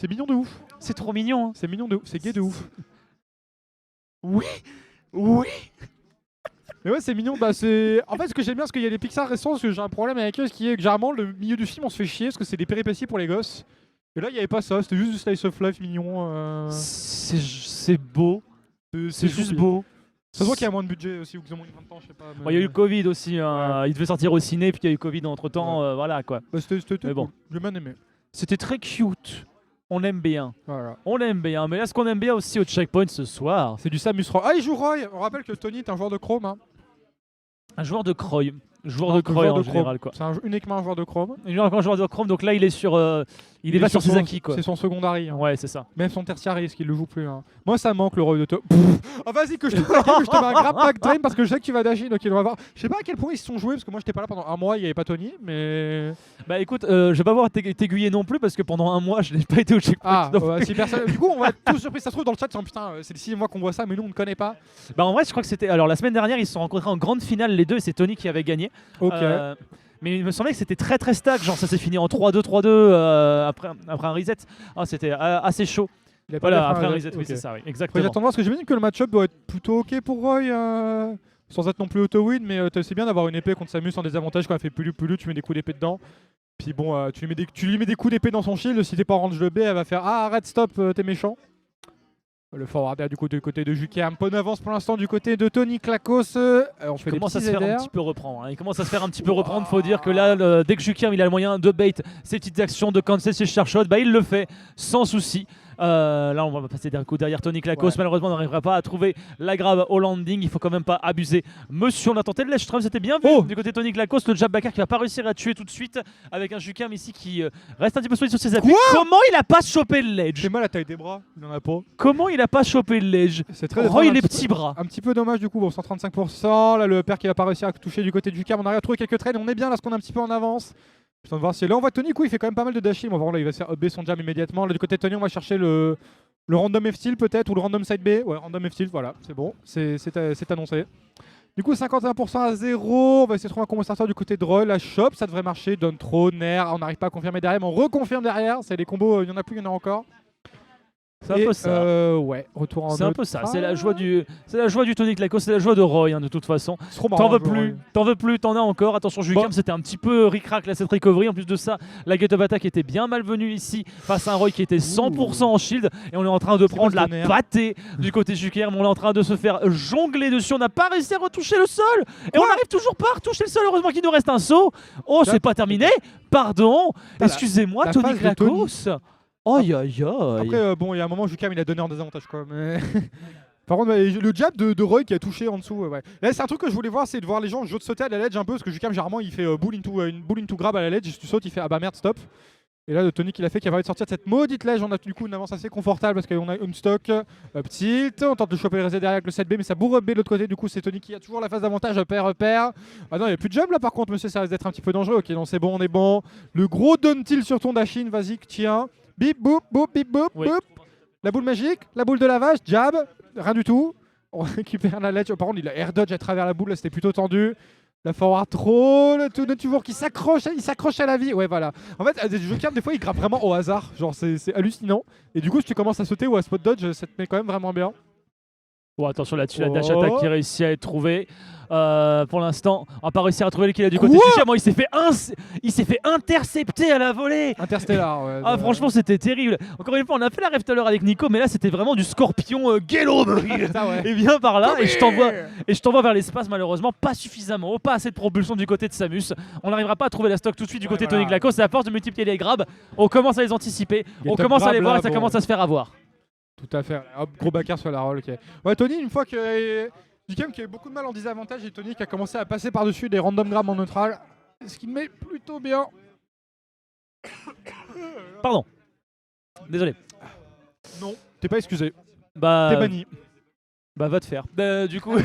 C'est mignon de ouf. C'est trop mignon. Hein. C'est mignon de ouf. C'est gay de ouf. Oui. Oui. Mais ouais, c'est mignon. Bah, c'est. En fait, ce que j'aime bien, c'est qu'il y a les Pixar récents, parce que j'ai un problème avec eux, ce qui est que généralement, le milieu du film, on se fait chier, parce que c'est des péripéties pour les gosses. Et là, il n'y avait pas ça. C'était juste du slice of life mignon. C'est beau. C'est juste beau. Ça se voit qu'il y a moins de budget aussi, ou qu'ils ont moins de 20 ans, je sais pas. Mais... Bon, il y a eu le Covid aussi. Hein. Ouais. Il devait sortir au ciné, puis il y a eu Covid entre temps. Voilà quoi. Bah, c'était Mais bon. cool. J'ai bien aimé. C'était très cute. On aime bien. Voilà. On aime bien. Mais là, ce qu'on aime bien aussi au checkpoint ce soir, C'est du Samus Roy. Ah, il joue Roy. On rappelle que Tony est un joueur de Chrome. Hein. un joueur de Croy. Joueur Un de Croy joueur en de général quoi. C'est uniquement un joueur de Chrome. Il est encore un joueur de Chrome, donc là il est sur. Il est pas sur ses acquis quoi. C'est son secondary. Hein. Ouais, c'est ça. Même son tertiary, parce qu'il le joue plus. Hein. Moi, ça manque le Roy de Tony. Oh, vas-y, que je te mets un grab back train parce que je sais que tu vas dasher, donc il va voir. Je sais pas à quel point ils se sont joués, parce que moi j'étais pas là pendant un mois, il n'y avait pas Tony, mais. Bah écoute, je vais pas voir t'aiguiller non plus parce que pendant un mois je n'ai pas été au checkpoint. Ah, donc- ouais, si personne. Du coup, on va être tous surpris. Ça se trouve dans le chat, c'est putain, c'est les 6 mois qu'on voit ça, mais nous on ne connaît pas. Bah en vrai, je crois que c'était. Alors la semaine dernière, ils se sont rencontrés en grande finale les deux et c'est Tony qui avait gagné. Ok. Mais il me semblait que c'était très stack, genre ça s'est fini en 3-2, 3-2 après un reset. Ah, c'était assez chaud. Il a pas Voilà, fait après un un reset, oui, ok. c'est ça, oui, Après, exactement. j'attends de voir parce que j'imagine que le match-up doit être plutôt ok pour Roy, sans être non plus auto-win, mais c'est bien d'avoir une épée contre Samus en désavantage quand elle fait pulu, tu mets des coups d'épée dedans. Puis bon, tu lui mets des coups d'épée dans son shield, si t'es pas en range de B, elle va faire ah arrête stop, t'es méchant. Le forward air du côté de Jukem, bonne avance pour l'instant du côté de Tony Klakos. On fait Il commence à des se faire un airs. petit peu reprendre. Hein. Il commence à se faire un petit peu reprendre. Faut dire que là, dès que Jukiam il a le moyen de bait ses petites actions, de cancel ses shot, bah il le fait sans souci. Là, on va passer d'un coup derrière Tony Klakos. Ouais. Malheureusement, on n'arrivera pas à trouver la grab au landing. Il faut quand même pas abuser. Monsieur, on a tenté le ledge trap, c'était bien vu. Oh Du côté de Tony Klakos, le jab backer qui va pas réussir à tuer tout de suite avec un Jukiam ici qui reste un petit peu solide sur ses appuis. Quoi Comment il a pas chopé le ledge? J'ai mal à la taille des bras, il en a pas. Comment il a pas chopé le ledge? C'est très Roy, un les petit petits peu- bras. Un petit peu dommage du coup, bon 135%, là le père qui va pas réussir à toucher du côté du Jukem, on arrive à trouver quelques trades, on est bien là parce qu'on est un petit peu en avance. Putain de voir si là on voit Tony, coup il fait quand même pas mal de dashing, bon là il va se faire up B son jam immédiatement, là du côté de Tony on va chercher le random F-Steal peut-être, ou le random side B, ouais random F-Steal, voilà, c'est bon, c'est annoncé. Du coup 51% à 0, on va essayer de trouver un combo starter du côté de Roy, la shop, ça devrait marcher, Don Throw, Nair, on n'arrive pas à confirmer derrière, mais on reconfirme derrière, c'est les combos, il y en a plus, il y en a encore. C'est un peu ça. Ouais, retour en C'est un peu ça, c'est la joie du Tony Klakos, c'est la joie de Roy hein, de toute façon. C'est trop marrant, T'en veux jouer, plus, ouais. t'en veux plus, t'en as encore. Attention, Jukiam, Bon. c'était un petit peu ric-rac là cette recovery. En plus de ça, la get of attack était bien malvenue ici face à un Roy qui était 100% en shield. Et on est en train de prendre la tonnerre. pâtée du côté Jukiam. On est en train de se faire jongler dessus. On n'a pas réussi à retoucher le sol. Et on n'arrive toujours pas à retoucher le sol. Heureusement qu'il nous reste un saut. Oh, c'est pas terminé. Pardon. T'as Excusez-moi, la Tony phase de Tony. Klakos. Aïe aïe aïe. Après, bon, il y a un moment, Jukiam il a donné en désavantage quoi. Mais... Par contre, le jab de Roy qui a touché en dessous, ouais. Là, c'est un truc que je voulais voir, c'est de voir les gens jouer de sauter à la ledge un peu, parce que Jukiam, généralement, il fait une bull into grab à la ledge, si tu sautes, il fait ah bah merde, stop. Et là, le Tony qui l'a fait, qui a permis de sortir de cette maudite ledge, on a du coup une avance assez confortable parce qu'on a une stock, petite, on tente de choper le reset derrière avec le 7B, mais ça bourre B de l'autre côté, du coup, c'est Tony qui a toujours la phase d'avantage, repère. Ah non, il n'y a plus de jump là par contre, monsieur, ça risque d'être un petit peu dangereux. Ok, non, c'est bon, on est bon. Le gros down tilt sur ton dashin, vas-y, tiens. Bip, boop, boop, bip, boop, Oui. boop. La boule magique, la boule de lavage, jab, rien du tout. On récupère la ledge. Par contre, il a air dodge à travers la boule, là c'était plutôt tendu. La forward throw, le tout de toujours qui s'accroche, il s'accroche à la vie. Ouais, voilà. En fait, des Jukiam, des fois, il grappe vraiment au hasard. Genre, c'est hallucinant. Et du coup, si tu commences à sauter ou à spot dodge, ça te met quand même vraiment bien. Bon, attention là-dessus, la dash Oh. attack qui réussit à être trouvée. Pour l'instant, on n'a pas réussi à retrouver le kill là du Quoi côté de Jukiam. Il s'est fait intercepter à la volée. Interstellar, ouais. Ah, franchement, c'était terrible. Encore une fois, on a fait la rêve tout à l'heure avec Nico, mais là, c'était vraiment du scorpion Gelo. Ça, ouais. Et viens par là, et je t'envoie vers l'espace, malheureusement, pas suffisamment haut, pas assez de propulsion du côté de Samus. On n'arrivera pas à trouver la stock tout de suite du côté de Tony voilà. Klakos. C'est à force de multiplier les grabs, on commence à les anticiper, Get on up commence à grab, les voir là, et ça bon. commence à se faire avoir. Tout à fait. Hop, gros backer sur la roll, ok. Ouais, Tony, une fois que. Jukiam qui a eu beaucoup de mal en désavantage et Tony qui a commencé à passer par-dessus des random grabs en neutral. Ce qui me met plutôt bien. Pardon. Désolé. Non, t'es pas excusé. Bah, T'es banni. bah va te faire. Du coup,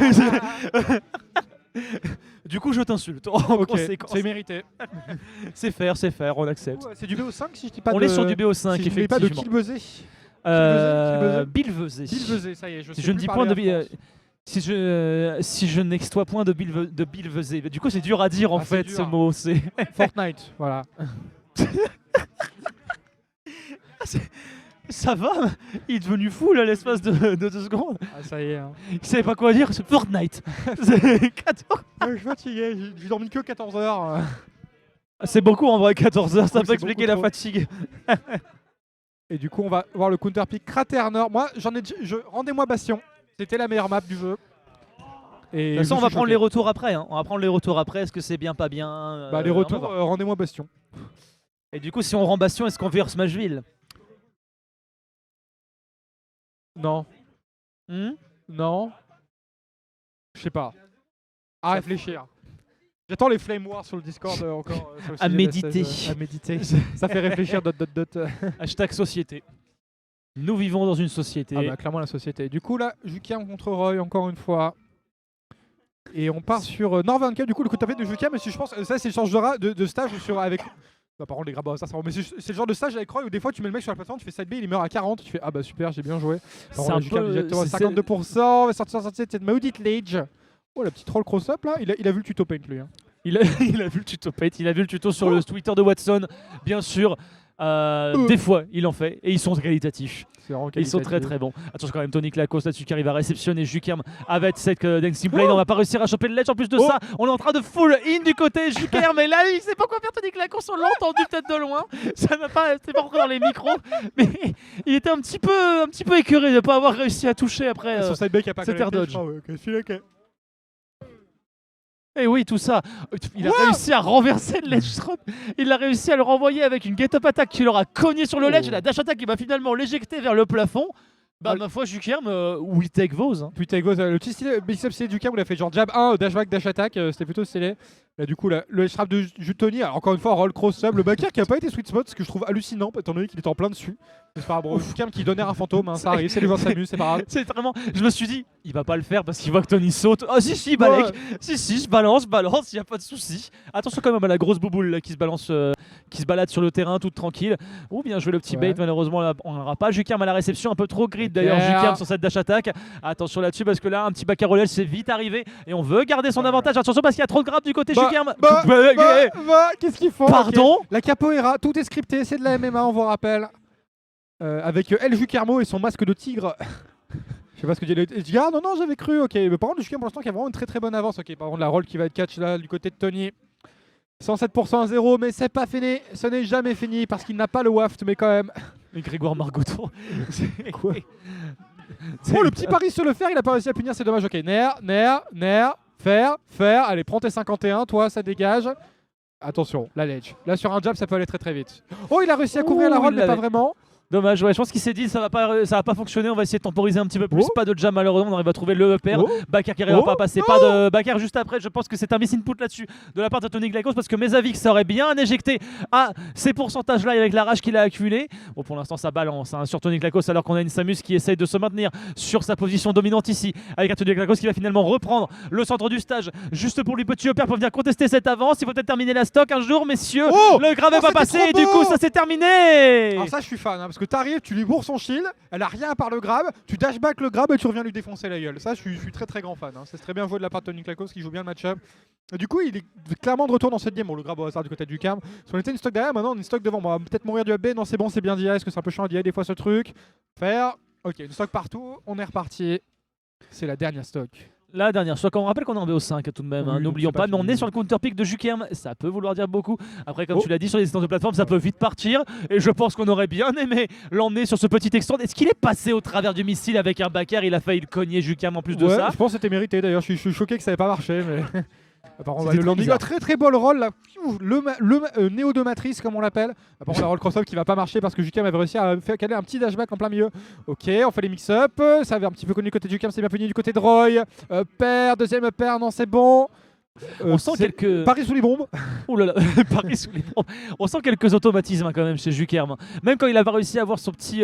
du coup, je t'insulte. En Ok, conséquence. c'est mérité. C'est faire, on accepte. C'est du BO5 si je dis pas On de... est sur du BO5, si je dis pas de effectivement. kill buzzé. Bill Vezé. Bill buzzé, ça y est. Si je ne dis point de si je n'extois point de Bill Vezé. Du coup, c'est dur à dire en Ah, c'est fait dur. ce mot. C'est Fortnite, voilà. Ça va? Il est devenu fou là l'espace de 2 secondes. Ah, ça y est. Hein. Il savait pas quoi dire, c'est Fortnite. C'est 14. Je suis fatigué, j'ai dormi que 14 heures. C'est beaucoup en vrai, 14 heures, ça Oui, peut c'est expliquer beaucoup la trop. fatigue. Et du coup, on va voir le counter pick Cratère Nord. Moi, rendez-moi Bastion. C'était la meilleure map du jeu. Et De toute façon, je on va suis prendre choqué. les retours après. Hein. On va prendre les retours après. Est-ce que c'est bien, pas bien Bah, les on va retours, voir. rendez-moi Bastion. Et du coup, si on rend Bastion, est-ce qu'on vire Smashville? Non. Non. Je sais pas. À réfléchir. J'attends les Flame Wars sur le Discord encore. Sur le À sujet méditer. d'SS, à méditer. Ça fait réfléchir. Hashtag société. Nous vivons dans une société. Ah bah clairement la société. Du coup là, Jukam contre Roy encore une fois. Et on part sur Norvanka. Du coup le coup de tapette de Jukam. Mais si je pense ça c'est le change de stage sur avec. Bah, par contre les grabats ça c'est bon. Mais c'est le genre de stage avec Roy où des fois tu mets le mec sur la plateforme, tu fais side B, il meurt à 40, tu fais ah bah super j'ai bien joué. C'est un Jukam peu- directement à c'est- 52%, va sortir cette maudite Lage. Oh la petite roll cross up là, il a vu le tuto paint lui. Hein. Il a vu le tuto pet, il a vu le tuto sur le Twitter de Watson, bien sûr. Des fois, il en fait et ils sont qualitatifs. C'est vraiment Ils sont très qualitatif. très bons. Attention quand même, Tony Klakos là-dessus qui arrive à réceptionner Jukerm avec cette dancing plane. On va pas réussir à choper le ledge. En plus de ça, on est en train de full in du côté Jukerm. Mais là, il sait pas quoi faire, Tony Klakos. On l'a entendu peut-être de loin. Ça n'a pas, c'est pas rentré dans les micros. Mais il était un petit peu écœuré de pas avoir réussi à toucher après. Son side B qui a pas cet connecté, air je dodge. crois, ouais, ok, celui-là, ok. Et oui, tout ça. Il a réussi à renverser le ledge drop. Il a réussi à le renvoyer avec une get-up attack qui leur a cogné sur le ledge. Et la dash attack qui va finalement l'éjecter vers le plafond. Bah, ma foi, Jukerm, we take those. Hein. Puis Taigos, le petit stylé, Big Up stylé du Cam où il a fait genre jab 1, dash back, dash attack, c'était plutôt stylé. Là, du coup, le strap de Jutoni, alors encore une fois, roll cross sub, le backer qui a pas été sweet spot, ce que je trouve hallucinant, étant donné qu'il était en plein dessus. C'est pas grave, Cam qui donnait un fantôme, hein, ça arrive, c'est les joueurs s'amusent, c'est pas grave. C'est vraiment. Je me suis dit, il va pas le faire parce qu'il voit que Tony saute. Ah, si, Balek. Si, je balance, y a pas de souci. Attention quand même à la grosse bouboule là, qui se balance, qui se balade sur le terrain toute tranquille. Ou bien jouer le petit bait, malheureusement, là, on n'aura pas. Jukerm à la réception, un peu trop grid d'ailleurs. Jukerm sur cette dash attack. Attention là-dessus parce que là, un petit back à relève, c'est vite arrivé et on veut garder son avantage. Attention parce qu'il y a trop de grab du côté Jukerm. Qu'est-ce qu'ils font? Pardon. Okay. La capoeira, tout est scripté, c'est de la MMA, on vous rappelle. Avec El Jukermo et son masque de tigre. Je sais pas ce que dit le Edgar. Non, j'avais cru. Ok, mais par contre, Jukermo pour l'instant qui a vraiment une très très bonne avance. Ok, par contre, la roll qui va être catch là du côté de Tony. 107% à 0, mais c'est pas fini. Ce n'est jamais fini parce qu'il n'a pas le waft, mais quand même. Et Grégoire Margoton. Quoi? Oh, le petit pari sur le fer, il a pas réussi à punir, c'est dommage. Ok, Nair, fer. Allez, prends tes 51, toi, ça dégage. Attention, la ledge. Là, sur un jab, ça peut aller très très vite. Oh, il a réussi à couvrir la roll, mais pas vraiment. Dommage, ouais, je pense qu'il s'est dit ça va pas fonctionner, on va essayer de temporiser un petit peu plus. Pas de jam malheureusement, on arrive à trouver le pair. Bakar qui arrive à pas passer, pas de Bakar juste après. Je pense que c'est un miss input là-dessus de la part de Tony Klakos parce que Mezavik ça aurait bien éjecté à ces pourcentages-là avec la rage qu'il a accumulé. Bon, pour l'instant ça balance hein, sur Tony Klakos alors qu'on a une Samus qui essaye de se maintenir sur sa position dominante ici avec un Tony Klakos qui va finalement reprendre le centre du stage juste pour lui petit upper pour venir contester cette avance. Il faut peut-être terminer la stock un jour, messieurs. Le grave est pas passé et du coup ça s'est terminé. Alors ça je suis fan hein, parce que t'arrives, tu lui bourres son shield, elle a rien à part le grab, tu dash back le grab et tu reviens lui défoncer la gueule. Ça je suis très très grand fan. Hein. C'est très bien joué de la part de Tony Klakos qui joue bien le match-up. Du coup il est clairement de retour dans cette game. Bon le grab au hasard du côté du Cam. Si on était une stock derrière, maintenant on est une stock devant. On va peut-être mourir du AB. Non c'est bon, c'est bien d'IA. Est-ce que c'est un peu chiant d'IA des fois ce truc? Faire. Ok, une stock partout, on est reparti. C'est la dernière stock. La dernière, soit qu'on rappelle qu'on est en BO5 tout de même, hein, Oui, n'oublions donc c'est pas, pas mais on fini. est sur le counter pick de Jukerm, ça peut vouloir dire beaucoup. Après, comme tu l'as dit, sur les distances de plateforme, ça peut vite partir. Et je pense qu'on aurait bien aimé l'emmener sur ce petit extend. Est-ce qu'il est passé au travers du missile avec un backer? Il a failli le cogner Jukerm en plus de ça. Je pense que c'était mérité d'ailleurs, je suis choqué que ça n'avait pas marché. Mais... Par contre, C'était le très landing, bizarre. très très beau roll là. Le néo de matrice comme on l'appelle. Par contre, la roll cross-up qui va pas marcher parce que Jukerm avait réussi à faire caler un petit dashback en plein milieu. Ok, on fait les mix-up. Ça avait un petit peu connu du côté de Jukerm, c'est bien puni du côté de Roy. Pair, deuxième pair, non c'est bon. On sent quelques. Paris sous les bombes. Ouh là là, Paris sous les bombes. On sent quelques automatismes hein, quand même chez Jukerm. Même quand il a pas réussi à avoir son petit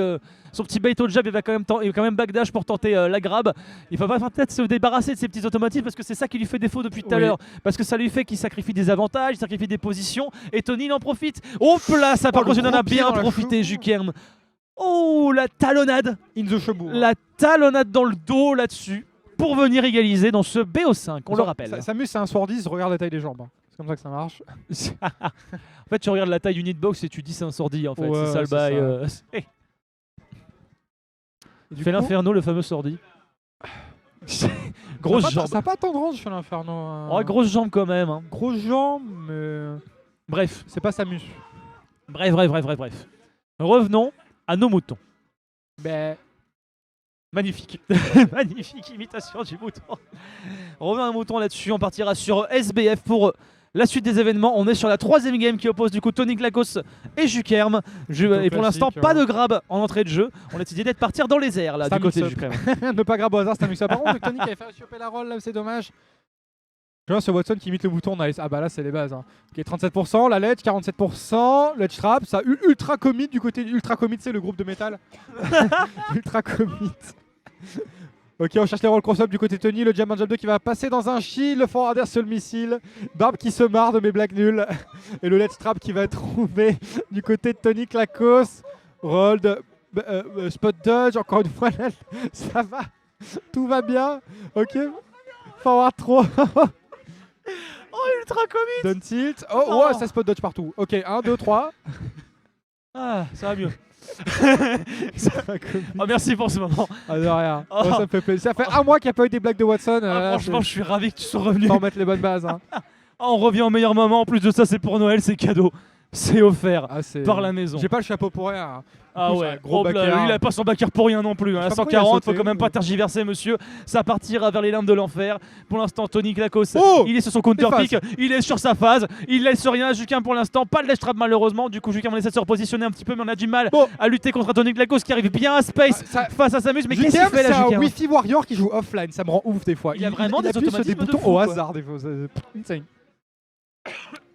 bait au jab, il va quand même backdash pour tenter la grab. Il va peut-être se débarrasser de ces petits automatismes parce que c'est ça qui lui fait défaut depuis tout à l'heure. Parce que ça lui fait qu'il sacrifie des avantages, il sacrifie des positions. Et Tony il en profite. Hop là, ça par contre il en a bien profité Jukerm. Oh la talonnade. In the chebou. La talonnade dans le dos là-dessus. Pour venir égaliser dans ce BO5, on le rappelle. Samus c'est un swordis, regarde la taille des jambes. Hein. C'est comme ça que ça marche. En fait, tu regardes la taille d'une hitbox et tu dis c'est un sordi en fait. Ouais, c'est ça le c'est bail. Fait l'inferno, le fameux Sordi. Grosse jambe. Ça n'a pas tant de range sur l'inferno. Oh, grosse jambe quand même. Hein. Grosse jambe, mais. Bref. C'est pas Samus. Bref. Revenons à nos moutons. Ben. Magnifique. Magnifique imitation du mouton. Revenons à un mouton là-dessus. On partira sur SBF pour la suite des événements. On est sur la 3ème game qui oppose du coup Tony Glacos et Jukerm. Et pour l'instant, pas de grab en entrée de jeu. On a décidé de partir dans les airs là du côté de Jukerm. Ne pas grab au hasard, c'est un mix. Par contre, Tony qui avait fait choper la roll là, c'est dommage. Je vois ce Watson qui imite le bouton, nice. Ah bah là c'est les bases. Hein. Ok, 37%, la ledge 47%, ledge trap, ça ultra commit du côté ultra commit, c'est le groupe de métal. Ultra commit. Ok, on cherche les rolls cross-up du côté de Tony, le jab 1 jab 2 qui va passer dans un shield, le forwarder sur le missile, Barbe qui se marre de mes blagues nulles, et le ledge trap qui va être trouvé du côté de Tony Glacos. Roll de spot dodge, encore une fois, ça va, tout va bien. Ok, forward throw. Oh, ultra commit. Down tilt. Oh, ouais, ça spot dodge partout. Ok, 1, 2, 3. Ah, ça va mieux. Oh, merci pour ce moment. Ah, de rien. Oh. Ouais, ça me fait plaisir. Ça fait un mois qu'il n'y a pas eu des blagues de Watson. Franchement, je suis ravi que tu sois revenu. Pour mettre les bonnes bases. Hein. On revient au meilleur moment. En plus de ça, c'est pour Noël, c'est cadeau. C'est offert par la maison. J'ai pas le chapeau pour rien. Hein. Ah ouais, gros lui, il a pas son backer pour rien non plus. Hein. À 140, faut quand même pas tergiverser, monsieur. Ça partira vers les limbes de l'enfer. Pour l'instant, Tony Glacos, il est sur son counter pick, il est sur sa phase, il laisse rien à Jukerm pour l'instant. Pas de ledge trap malheureusement. Du coup, Jukerm essaie de se repositionner un petit peu, mais on a du mal à lutter contre Tony Glacos qui arrive bien à space face à Samus. Mais qu'est-ce qu'il fait là, Jukerm? C'est un Wi-Fi Warrior qui joue offline, ça me rend ouf des fois. Il a vraiment des automatismes des boutons au hasard des fois. Insane.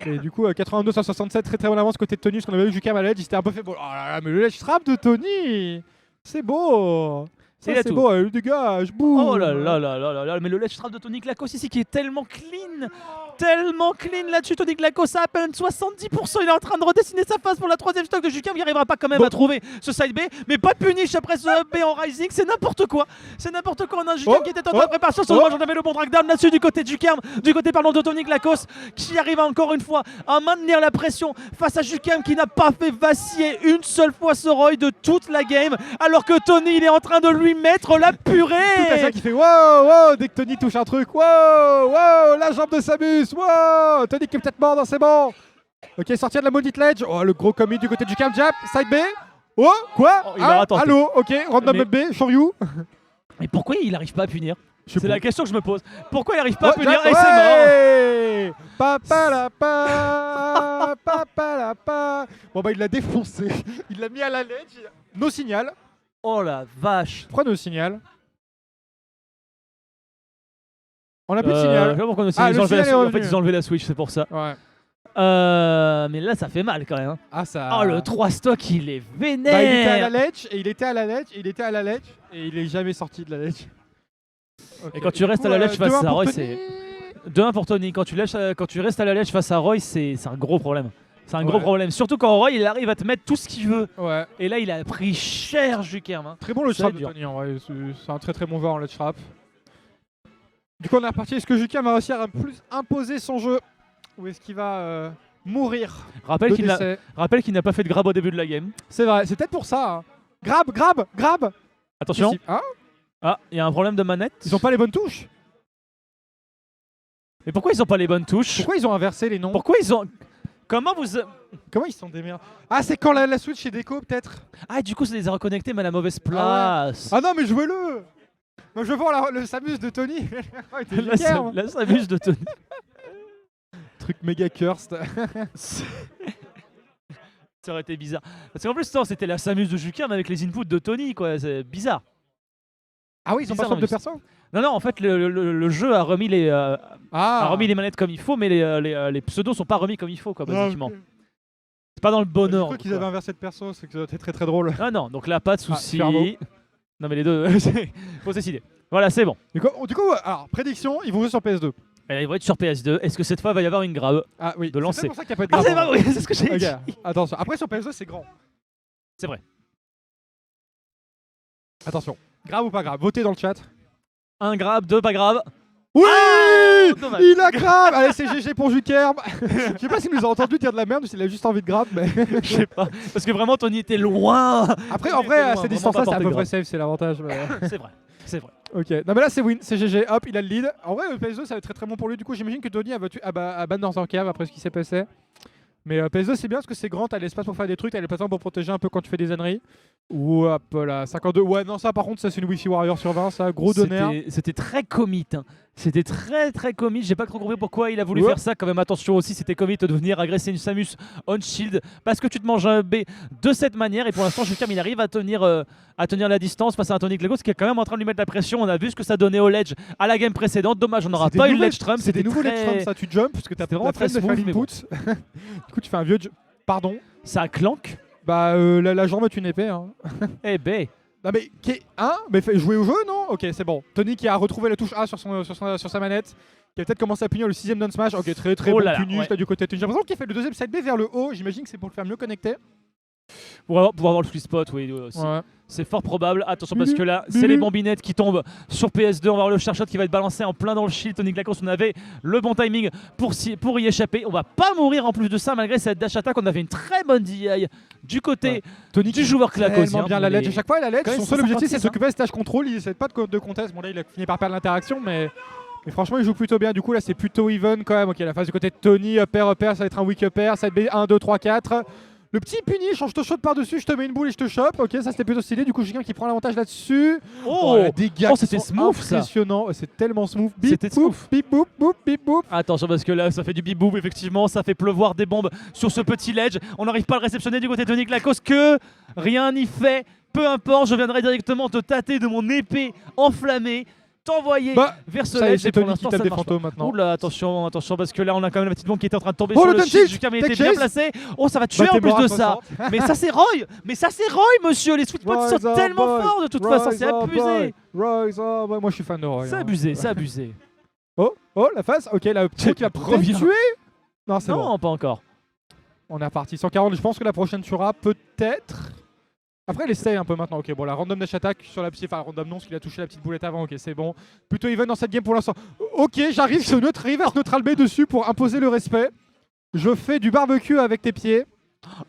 Et du coup, 82-167, très très bonne avance côté de Tony, parce qu'on avait vu Jukerm à l'edge, il s'était un peu fait beau. Oh là là, mais le ledge trap de Tony, c'est beau. C'est beau, le dégage, boum. Oh là là là là là, mais le ledge trap de Tony Glacos ici qui est tellement clean là-dessus. Tony Glacos à peine 70%, il est en train de redessiner sa face pour la 3ème stock de Jukerm, il n'arrivera pas quand même à trouver ce side B, mais pas de punish après ce B en rising, c'est n'importe quoi. On a un Jukerm qui était en train de préparation, sur le j'en avais le bon drag down là-dessus du côté de Jukerm, du côté pardon de Tony Glacos, qui arrive encore une fois à maintenir la pression face à Jukerm qui n'a pas fait vaciller une seule fois ce Roy de toute la game, alors que Tony il est en train de lui mettre la purée. Tout à ça qui fait wow, dès que Tony touche un truc, wow, la jambe de Samus, wow, Tony qui est peut-être mort, non c'est bon. Ok, sortir de la maudite ledge, oh le gros commit du côté du Jukerm, jab, side B, oh quoi, allô, ok, random B, Shoryu. Et pourquoi il arrive pas à punir? C'est la question que je me pose. Pourquoi il arrive pas à punir? Et c'est mort. Papa la pa. Bon bah il l'a défoncé, il l'a mis à la ledge, no signal. Oh la vache. Pourquoi no signal? On a plus de signal. Je sais pas pourquoi no signal. En fait ils ont enlevé la Switch, c'est pour ça. Ouais. Mais là ça fait mal quand même. Hein. Ah ça. Oh le 3 stock il est vénère. Bah, il était à la ledge et il était à la ledge et il est jamais sorti de la ledge. Okay. Et quand tu restes à la ledge face à Roy, c'est 2-1 pour Tony. Quand tu restes à la ledge face à Roy, c'est un gros problème. C'est un gros problème. Surtout quand Roy il arrive à te mettre tout ce qu'il veut. Ouais. Et là il a pris cher Jukerm. Hein. Très bon le trap de Tony en vrai. C'est un très très bon joueur en ledge trap. Du coup on est reparti. Est-ce que Jukerm va réussir à plus imposer son jeu ou est-ce qu'il va mourir? Rappelle qu'il n'a pas fait de grab au début de la game. C'est vrai. C'est peut-être pour ça. Hein. Grab. Attention. Ici. Hein? Ah, il y a un problème de manette. Ils ont pas les bonnes touches. Mais pourquoi ils ont pas les bonnes touches? Pourquoi ils ont inversé les noms? Pourquoi ils ont... Comment ils sont des merdes? Ah, c'est quand la Switch est déco peut-être? Ah, du coup ça les a reconnectés mais à la mauvaise place. Ah non mais jouez-le. Moi je veux voir le Samus de Tony. La Samus de Tony. Truc méga cursed. Ça aurait été bizarre. Parce qu'en plus c'était la Samus de Jukerm avec les inputs de Tony quoi, c'est bizarre. Ah oui, ils ont pas de perso? Non, en fait, le jeu a remis les manettes comme il faut, mais les pseudos sont pas remis comme il faut, quoi, basiquement. Okay. C'est pas dans le bon ordre. Je crois qu'ils avaient inversé de perso, c'est que c'était très très drôle. Ah non, donc là, pas de soucis. Non, mais les deux, faut se décider. Voilà, c'est bon. Du coup, alors, prédiction, ils vont jouer sur PS2. Ils vont être sur PS2. Est-ce que cette fois, il va y avoir une grave de lancer? C'est pour ça qu'il n'y a pas de grave. Ah, c'est pas vrai, c'est ce que j'ai dit. Attention, après sur PS2, c'est grand. C'est vrai. Attention. Grave ou pas grave? Votez dans le chat. 1 grave, 2 pas grave. Oui, dommage. il a grab. Allez, c'est GG pour Jukerm. Je sais pas s'il nous a entendu dire de la merde ou s'il a juste envie de grab. Mais... Je sais pas. Parce que vraiment, Tony était loin. Après, Tony en vrai, était à loin, ces vraiment distances-là, pas c'est à peu porté près grave. safe, c'est l'avantage. Mais... C'est vrai. C'est vrai. Ok, non mais là c'est win, c'est GG, hop, il a le lead. En vrai, PS2 ça va être très très bon pour lui. Du coup, j'imagine que Tony a battu ban dans un cave après ce qui s'est passé. Mais PS2 c'est bien parce que c'est grand, t'as l'espace pour faire des trucs, t'as les plateformes pour protéger un peu quand tu fais des âneries. Ou hop là, 52. Ouais, non, ça par contre, ça c'est une Wi-Fi Warrior sur 20, ça, gros donner. C'était très commit. Hein. C'était très commit. J'ai pas trop compris pourquoi il a voulu Ouais. faire ça. Quand même, attention aussi, c'était commit de venir agresser une Samus on shield parce que tu te manges un B de cette manière. Et pour l'instant, Jukerm il arrive à tenir la distance face à un Tony Glagos qui est quand même en train de lui mettre la pression. On a vu ce que ça donnait au ledge à la game précédente. Dommage, on n'aura pas eu le ledge trump. C'est des nouveaux très... ledge trump, ça, tu jump parce que t'as C'était vraiment la très flemme de faire smooth, mais l'input. Du coup, tu fais un vieux. Pardon. Ça clanque. Bah, la jambe est une épée. Hein. Eh ben. Non mais, mais fait jouer au jeu, non? Ok, c'est bon. Tony qui a retrouvé la touche A sur sa manette, qui a peut-être commencé à punir le 6ème down smash. Ok, très Oh bon là là, punish ouais. là du côté de Tony. J'ai l'impression qu'il fait le deuxième side B vers le haut. J'imagine que c'est pour le faire mieux connecter. Pour avoir le sweet spot, oui. Ouais. C'est fort probable. Attention parce que là, c'est les bambinettes qui tombent sur PS2. On va avoir le charge shot qui va être balancé en plein dans le shield. Tony Glagos, on avait le bon timing pour y échapper. On va pas mourir en plus de ça malgré cette dash attack. On avait une très bonne DI du côté Tony du joueur Glagos. tellement bien la ledge. À chaque fois, la ledge, Quand même, son seul objectif c'est de 156, s'occuper de stage control. Il essaie pas de contest. Bon, là, il a fini par perdre l'interaction, mais franchement, il joue plutôt bien. Du coup, là, c'est plutôt even quand même. Ok, la phase du côté de Tony, upper, ça va être un weak upper. Ça va être B 1, 2, 3, 4. Le petit punish, je te shot par-dessus, je te mets une boule et je te chope. Ok, ça c'était plutôt stylé. Du coup, Jukerm qui prend l'avantage là-dessus. Oh, les dégâts qui c'était sont smooth ça. impressionnant. C'est tellement smooth. Bip, C'était boop, smooth. bip, boop, boop, bip, boop. Attention parce que là ça fait du bip boom effectivement, ça fait pleuvoir des bombes sur ce petit ledge. On n'arrive pas à le réceptionner du côté de Tony Glagos, que rien n'y fait. Peu importe, je viendrai directement te tâter de mon épée enflammée, t'envoyer vers ce Ça y est, ledge. c'est Et pour Tony qui l'instant tape ça des marche fantômes pas. maintenant. Oula, attention parce que là on a quand même la petite bombe qui était en train de tomber Oh, sur le le turn shield. tilt, Jukerm il tech était bien chase. placé. Oh, ça va tuer Bah, en t'es plus mort à de ça. 60. Mais ça c'est Roy. Mais ça c'est Roy, monsieur. Les sweet spots Rise sont up, tellement boy. forts de toute façon, c'est Rise up, abusé. boy. Rise up, boy. Moi je suis fan de Roy. C'est hein. abusé, c'est abusé. Oh, la phase. Ok, la pro qui va peut-être Reviens. tuer. Non, c'est bon. Non, pas encore. On est reparti. 140, je pense que la prochaine tuera peut-être. Après, elle essaye un peu maintenant. Ok, bon, la random dash attack sur la petite. Enfin, random non, parce qu'il a touché la petite boulette avant. Ok, c'est bon. Plutôt even dans cette game pour l'instant. Ok, j'arrive sur notre reverse neutral B dessus pour imposer le respect. Je fais du barbecue avec tes pieds.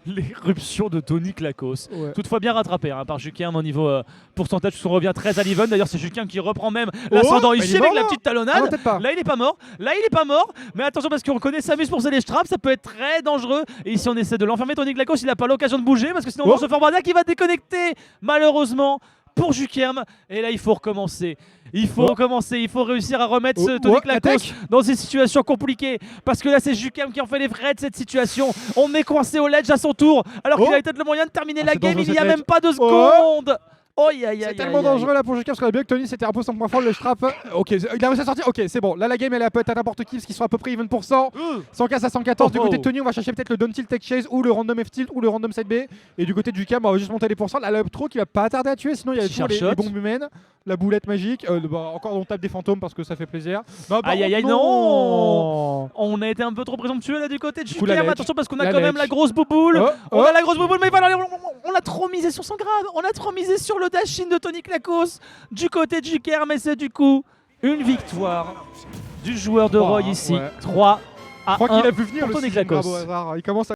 L'éruption de Tony Glagos. Ouais. Toutefois bien rattrapé par Jukerm au niveau pourcentage, puisqu'on revient très à l'even. D'ailleurs c'est Jukerm qui reprend même l'ascendant mais il ici est avec mort, la là. petite Ah non, talonnade. peut-être pas. Là il est pas mort, mais attention parce qu'on connaît Samus pour ses ledge traps, ça peut être très dangereux. Et ici on essaie de l'enfermer. Tony Glagos il n'a pas l'occasion de bouger parce que sinon on va se faire border qui va déconnecter malheureusement pour Jukerm. Et là il faut recommencer. Il faut recommencer, il faut réussir à remettre ce Tony Glagos dans une situation compliquée. Parce que là c'est Jukerm qui en fait les frais de cette situation. On est coincé au ledge à son tour alors qu'il avait peut-être le moyen de terminer la c'est game, dangereux, il n'y a cette même ledge. pas 2 secondes. Oh, C'est tellement dangereux là pour Jukerm parce qu'on a bien que Tony c'était un peu son point fort, le strap. Ok, il a réussi à sortir. Ok, c'est bon. Là la game elle peut être à n'importe qui parce qu'ils sont à peu près even pour 100. 115 à 114. Du côté de Tony, on va chercher peut-être le down tilt tech chase ou le random F tilt ou le random side B. Et du côté de Jukerm, on va juste monter les pourcents. Là, le trop qui va pas tarder à tuer. Sinon, il y a toujours les bombes humaines, la boulette magique. Encore on tape des fantômes parce que ça fait plaisir. Non, aïe, non. On a été un peu trop présomptueux là du côté de Jukerm. Attention parce qu'on a quand même la grosse bouboule. On a la grosse bouboule, mais voilà, on a trop misé sur son grab. On a trop misé sur le dash-in de Tony Glagos du côté de Jukerm. Et c'est du coup une victoire du joueur de Roy ici. 3 à 1. Je crois qu'il a pu venir pour le Tony 6ème grab Glagos. au hasard. Il commence à